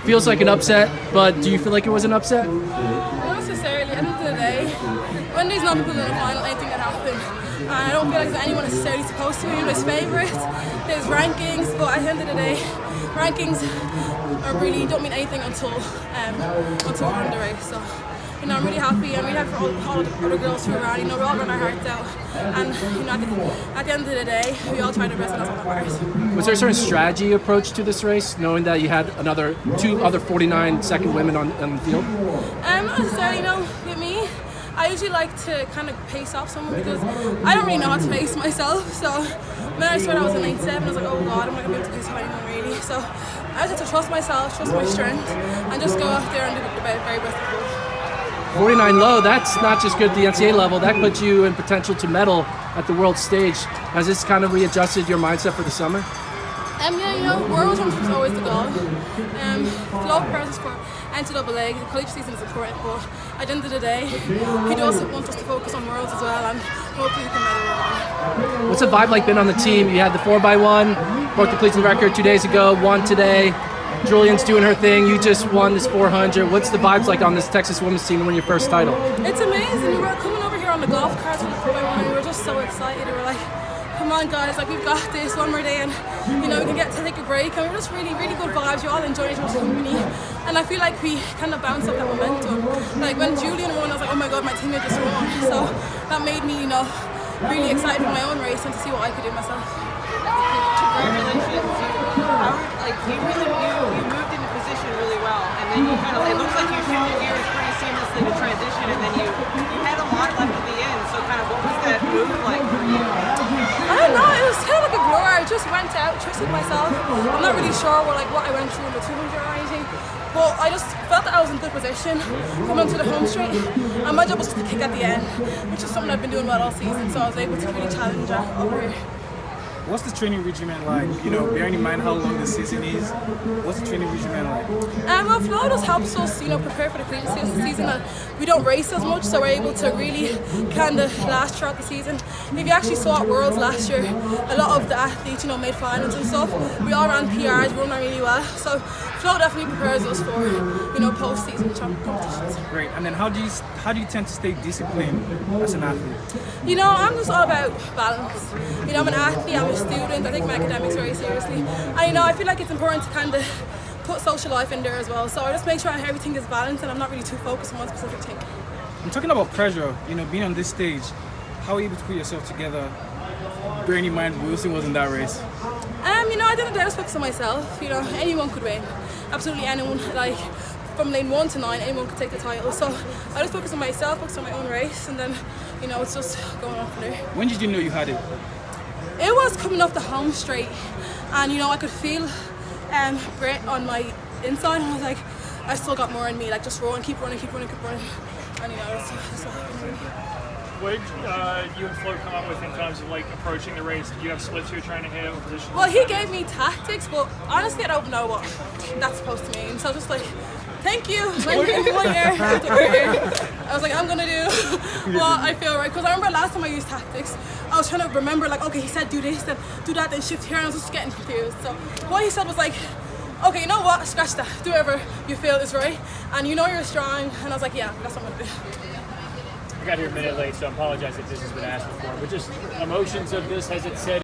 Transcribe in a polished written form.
Feels like an upset, but do you feel like it was an upset? Not necessarily. At the end of the day, when there's not people in the final, anything can happen. And I don't feel like there's anyone necessarily supposed to be. There's favourites, there's rankings, but at the end of the day, rankings really don't mean anything until we're on the race. So, I'm really happy. I'm really happy for all the other girls who are around. We all run our hearts out. And at the end of the day, we all try our best, and that's what matters. Was there a certain strategy approach to this race, knowing that you had two other 49-second women on the field? Not necessarily, with me. I usually like to kind of pace off someone because I don't really know how to pace myself. So when I started, I was in lane 7. I was like, oh God, I'm not going to be able to pace anyone really. So I just had to trust myself, trust my strength, and just go out there and do the very best I could. 49 low, that's not just good at the NCAA level, that puts you in potential to medal at the world stage. Has this kind of readjusted your mindset for the summer? World Championships is always the goal. Flow prepares for NCAA, the college season is important, but at the end of the day, he does want us to focus on Worlds as well, and hopefully we can medal. What's the vibe like been on the team? You had the 4x1, broke the Cleveland record 2 days ago, won today. Julian's doing her thing, you just won this 400. What's the vibes like on this Texas women's team to win your first title? It's amazing. We were coming over here on the golf carts for the 4x1 and we were just so excited. We were like, come on guys, we've got this one more day and we can get to take a break, and we were just really, really good vibes. We all enjoyed each other's company, and I feel like we kind of bounced up that momentum. Like when Julian won, I was like, oh my God, my teammate just won. So that made me, really excited for my own race and to see what I could do myself. Congratulations. You moved into position really well, and then you it looks like you shifted gears pretty seamlessly to transition, and then you had a lot left at the end. So what was that move like for you? I don't know, it was kind of like a blur. I just went out, trusted myself. I'm not really sure what I went through in the 200 or anything, but I just felt that I was in good position coming onto the home straight, and my job was just to kick at the end, which is something I've been doing well all season, so I was able to really challenge over here. What's the training regimen like? Bearing in mind how long the season is, what's the training regimen like? Well, Flo just helps us, prepare for the Cleveland season. And we don't race as much, so we're able to really kind of last throughout the season. If you actually saw at Worlds last year, a lot of the athletes, made finals and stuff. We all ran PRs, we run really well. So Flo definitely prepares us for, post-season competitions. Great. And then how do you tend to stay disciplined as an athlete? I'm just all about balance. I'm an athlete, I'm a student, I take my academics very seriously. And I feel like it's important to kind of put social life in there as well. So I just make sure everything is balanced and I'm not really too focused on one specific thing. I'm talking about pressure, being on this stage. How are you able to put yourself together? Bearing in mind Wilson was in that race. I didn't dare focus on myself. Anyone could win. Absolutely anyone. From lane 1 to 9, anyone could take the title. So I just focus on myself, focus on my own race, and then, it's just going on from there. When did you know you had it? It was coming off the home straight, and I could feel grit on my inside, and I was like, I still got more in me, just run, keep running, and that's what happened really. What did you and Flo come up with in terms of approaching the race? Did you have splits you were trying to hit or positions? Well, he gave me tactics, but honestly I don't know what that's supposed to mean, so I was just like, thank you, I was like, I'm gonna do what I feel right, because I remember last time I used tactics, I was trying to remember okay, he said do this, then do that, then shift here, and I was just getting confused. So what he said was okay, you know what, scratch that, do whatever you feel is right, and you're strong, and I was like, yeah, that's what I'm gonna do. I got here a minute late, so I apologize if this has been asked before, but just emotions of this, has it said